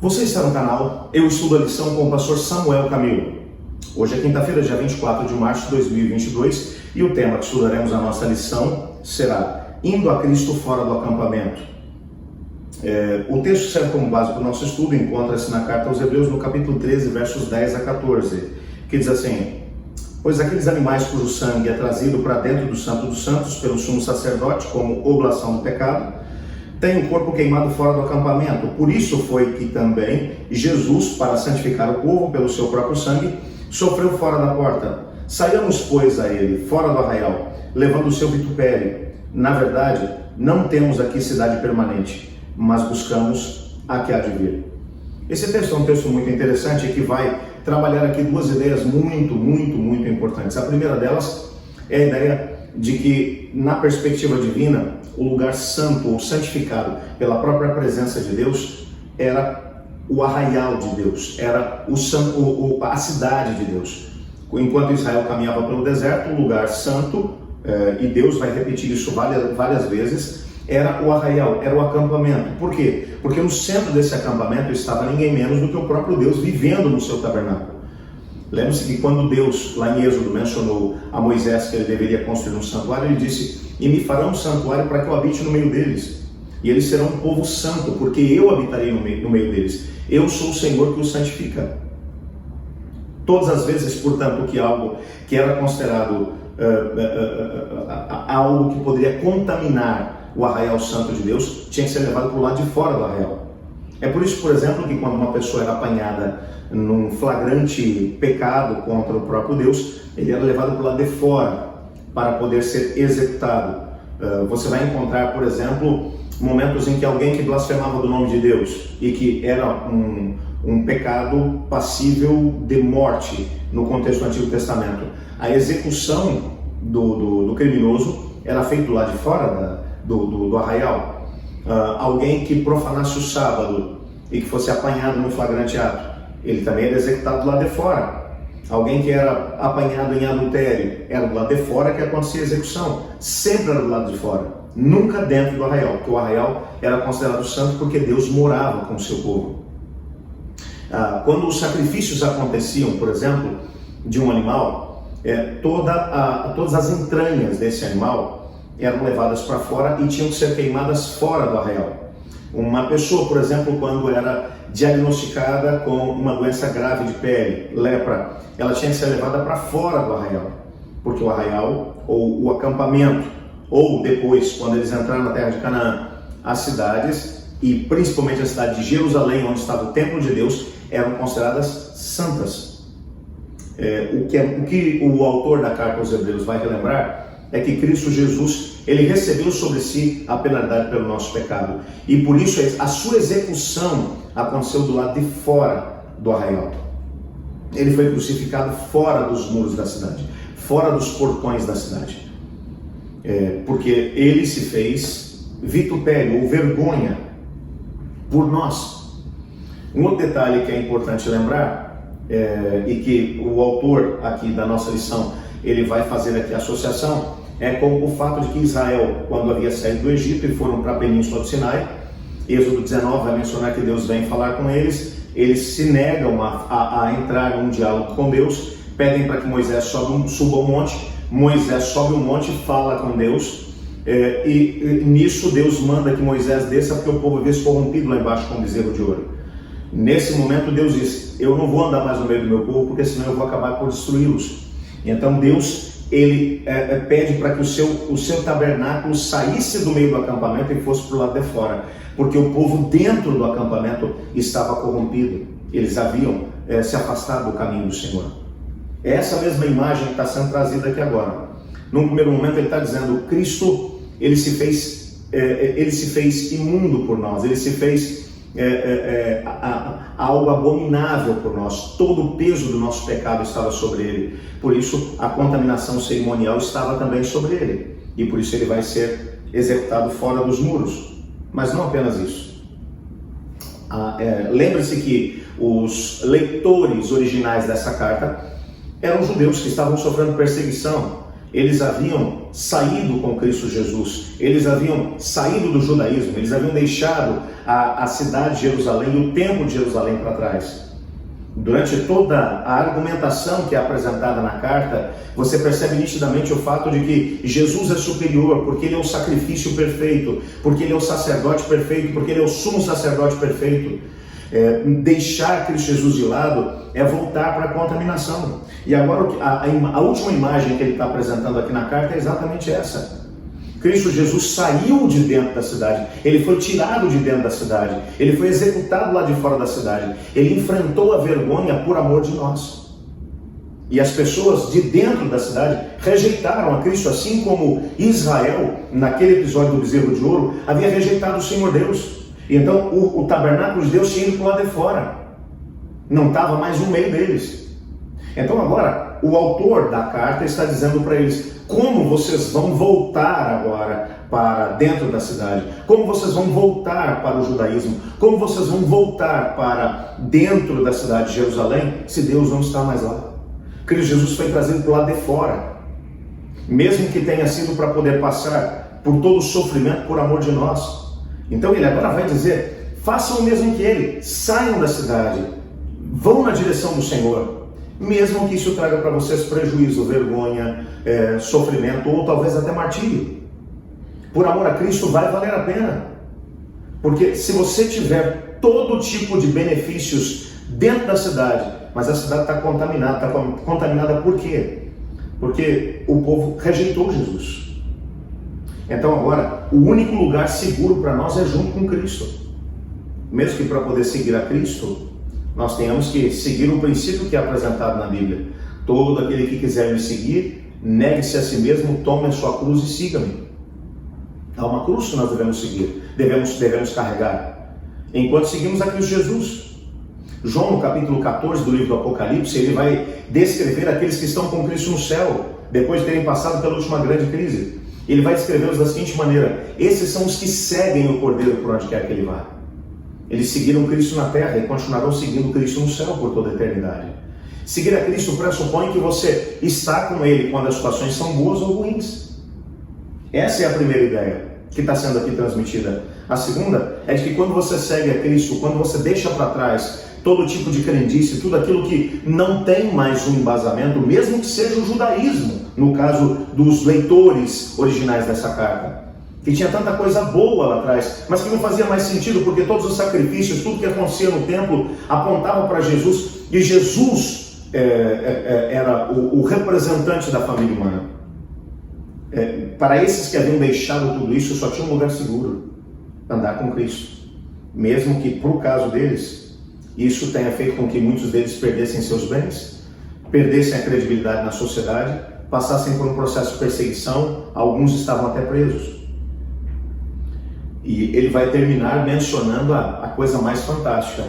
Você está no canal Eu Estudo a Lição com o pastor Samuel Camilo. Hoje é quinta-feira, dia 24 de março de 2022 e o tema que estudaremos a nossa lição será Indo a Cristo fora do acampamento. O texto que serve como base para o nosso estudo encontra-se na carta aos Hebreus no capítulo 13, versos 10 a 14, que diz assim: Pois aqueles animais cujo sangue é trazido para dentro do Santo dos Santos pelo sumo sacerdote como oblação do pecado, tem o corpo queimado fora do acampamento. Por isso foi que também Jesus, para santificar o povo pelo seu próprio sangue, sofreu fora da porta. Saiamos, pois, a ele, fora do arraial, levando o seu vitupério. Na verdade, não temos aqui cidade permanente, mas buscamos a que há de vir. Esse texto é um texto muito interessante que vai trabalhar aqui duas ideias muito importantes. A primeira delas é a ideia de que, na perspectiva divina, o lugar santo ou santificado pela própria presença de Deus era o arraial de Deus, era a cidade de Deus. Enquanto Israel caminhava pelo deserto, o lugar santo, e Deus vai repetir isso várias vezes, era o arraial, era o acampamento. Por quê? Porque no centro desse acampamento estava ninguém menos do que o próprio Deus vivendo no seu tabernáculo. Lembre-se que quando Deus, lá em Êxodo, mencionou a Moisés que ele deveria construir um santuário, ele disse: e me farão um santuário para que eu habite no meio deles. E eles serão um povo santo, porque eu habitarei no meio deles. Eu sou o Senhor que os santifica. Todas as vezes, portanto, que algo que era considerado algo que poderia contaminar o arraial santo de Deus, tinha que ser levado para o lado de fora do arraial. É por isso, por exemplo, que quando uma pessoa era apanhada num flagrante pecado contra o próprio Deus, ele era levado para o lado de fora para poder ser executado. Você vai encontrar, por exemplo, momentos em que alguém que blasfemava do nome de Deus e que era um pecado passível de morte no contexto do Antigo Testamento, a execução do criminoso era feita lá de fora do arraial. Alguém que profanasse o sábado e que fosse apanhado no flagrante ato, ele também era executado lá de fora. Alguém que era apanhado em adultério, era do lado de fora que acontecia a execução. Sempre era do lado de fora, nunca dentro do arraial, porque o arraial era considerado santo porque Deus morava com o seu povo. Quando os sacrifícios aconteciam, por exemplo, de um animal, todas as entranhas desse animal eram levadas para fora e tinham que ser queimadas fora do arraial. Uma pessoa, por exemplo, quando era diagnosticada com uma doença grave de pele, lepra, ela tinha que ser levada para fora do arraial, porque o arraial, ou o acampamento, ou depois, quando eles entraram na terra de Canaã, as cidades, e principalmente a cidade de Jerusalém, onde estava o templo de Deus, eram consideradas santas. O que o autor da carta aos Hebreus vai relembrar é que Cristo Jesus, ele recebeu sobre si a penalidade pelo nosso pecado. E por isso a sua execução aconteceu do lado de fora do arraial. Ele foi crucificado fora dos muros da cidade, fora dos portões da cidade. Porque ele se fez vitupério ou vergonha por nós. Um outro detalhe que é importante lembrar, e que o autor aqui da nossa lição, ele vai fazer aqui a associação, é com o fato de que Israel, quando havia saído do Egito e foram para a Península do Sinai, Êxodo 19 vai mencionar que Deus vem falar com eles, eles se negam a entrar em um diálogo com Deus, pedem para que Moisés suba o monte, Moisés sobe o monte e fala com Deus, e nisso Deus manda que Moisés desça porque o povo havia se corrompido lá embaixo com um bezerro de ouro. Nesse momento Deus diz: eu não vou andar mais no meio do meu povo, porque senão eu vou acabar por destruí-los. Então Deus, ele pede para que o seu tabernáculo saísse do meio do acampamento e fosse para o lado de fora, porque o povo dentro do acampamento estava corrompido, eles haviam se afastado do caminho do Senhor. É essa mesma imagem que está sendo trazida aqui agora. Num primeiro momento ele está dizendo: Cristo, ele se fez imundo por nós, ele se fez algo abominável por nós, todo o peso do nosso pecado estava sobre ele, por isso a contaminação cerimonial estava também sobre ele, e por isso ele vai ser executado fora dos muros. Mas não apenas isso. Lembre-se que os leitores originais dessa carta eram judeus que estavam sofrendo perseguição, eles haviam saído com Cristo Jesus, eles haviam saído do judaísmo, eles haviam deixado a cidade de Jerusalém e o templo de Jerusalém para trás. Durante toda a argumentação que é apresentada na carta, você percebe nitidamente o fato de que Jesus é superior, porque ele é o sacrifício perfeito, porque ele é o sacerdote perfeito, porque ele é o sumo sacerdote perfeito. Deixar Cristo Jesus de lado é voltar para a contaminação. E agora a última imagem que ele está apresentando aqui na carta é exatamente essa. Cristo Jesus saiu de dentro da cidade, ele foi tirado de dentro da cidade, ele foi executado lá de fora da cidade, ele enfrentou a vergonha por amor de nós. E as pessoas de dentro da cidade rejeitaram a Cristo, assim como Israel, naquele episódio do bezerro de ouro, havia rejeitado o Senhor Deus. E então o tabernáculo de Deus tinha ido para o lado de fora, não estava mais no meio deles. Então agora, o autor da carta está dizendo para eles: como vocês vão voltar agora para dentro da cidade? Como vocês vão voltar para o judaísmo? Como vocês vão voltar para dentro da cidade de Jerusalém, se Deus não está mais lá? Cristo Jesus foi trazido para o lado de fora, mesmo que tenha sido para poder passar por todo o sofrimento por amor de nós. Então ele agora vai dizer: façam o mesmo que ele, saiam da cidade, vão na direção do Senhor, mesmo que isso traga para vocês prejuízo, vergonha, sofrimento ou talvez até martírio. Por amor a Cristo vai valer a pena, porque se você tiver todo tipo de benefícios dentro da cidade, mas a cidade está contaminada por quê? Porque o povo rejeitou Jesus. Então agora, o único lugar seguro para nós é junto com Cristo. Mesmo que para poder seguir a Cristo, nós tenhamos que seguir o princípio que é apresentado na Bíblia. Todo aquele que quiser me seguir, negue-se a si mesmo, tome a sua cruz e siga-me. Há uma cruz que nós devemos seguir, devemos carregar, enquanto seguimos a Cristo Jesus. João, no capítulo 14 do livro do Apocalipse, ele vai descrever aqueles que estão com Cristo no céu, depois de terem passado pela última grande crise. Ele vai descrevê-los da seguinte maneira: esses são os que seguem o Cordeiro por onde quer que ele vá. Eles seguiram Cristo na terra e continuarão seguindo Cristo no céu por toda a eternidade. Seguir a Cristo pressupõe que você está com Ele quando as situações são boas ou ruins. Essa é a primeira ideia que está sendo aqui transmitida. A segunda é de que quando você segue a Cristo, quando você deixa para trás todo tipo de crendice, tudo aquilo que não tem mais um embasamento, mesmo que seja o judaísmo, no caso dos leitores originais dessa carta, que tinha tanta coisa boa lá atrás, mas que não fazia mais sentido, porque todos os sacrifícios, tudo que acontecia no templo, apontava para Jesus, e Jesus era o representante da família humana. Para esses que haviam deixado tudo isso, só tinha um lugar seguro: andar com Cristo. Mesmo que, por caso deles, isso tenha feito com que muitos deles perdessem seus bens, perdessem a credibilidade na sociedade, passassem por um processo de perseguição, alguns estavam até presos. E ele vai terminar mencionando a coisa mais fantástica.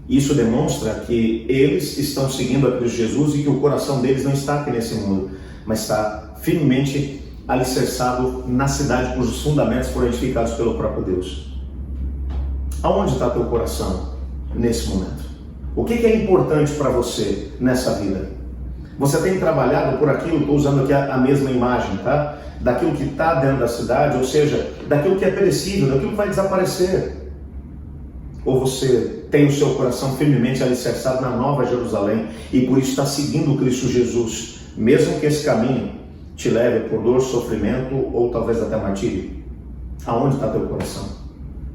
Isso demonstra que eles estão seguindo a Cristo Jesus e que o coração deles não está aqui nesse mundo, mas está firmemente alicerçado na cidade cujos fundamentos foram edificados pelo próprio Deus. Aonde está teu coração nesse momento? O que é importante para você nessa vida? Você tem trabalhado por aquilo, estou usando aqui a mesma imagem, tá? Daquilo que está dentro da cidade, ou seja, daquilo que é perecível, daquilo que vai desaparecer. Ou você tem o seu coração firmemente alicerçado na Nova Jerusalém e por isso está seguindo Cristo Jesus, mesmo que esse caminho te leve por dor, sofrimento ou talvez até martírio? Aonde está teu coração?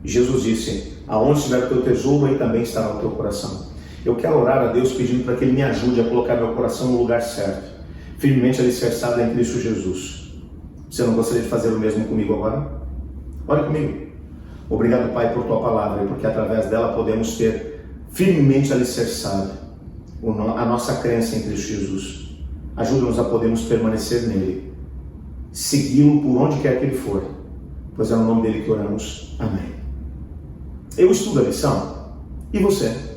Jesus disse: aonde estiver o teu tesouro, aí também estará o teu coração. Eu quero orar a Deus pedindo para que Ele me ajude a colocar meu coração no lugar certo, firmemente alicerçado em Cristo Jesus. Você não gostaria de fazer o mesmo comigo agora? Ore comigo. Obrigado, Pai, por Tua palavra, e porque através dela podemos ter firmemente alicerçado a nossa crença em Cristo Jesus. Ajuda-nos a podermos permanecer nele, segui-lo por onde quer que Ele for, pois é no nome dele que oramos. Amém. Eu estudo a lição, e você?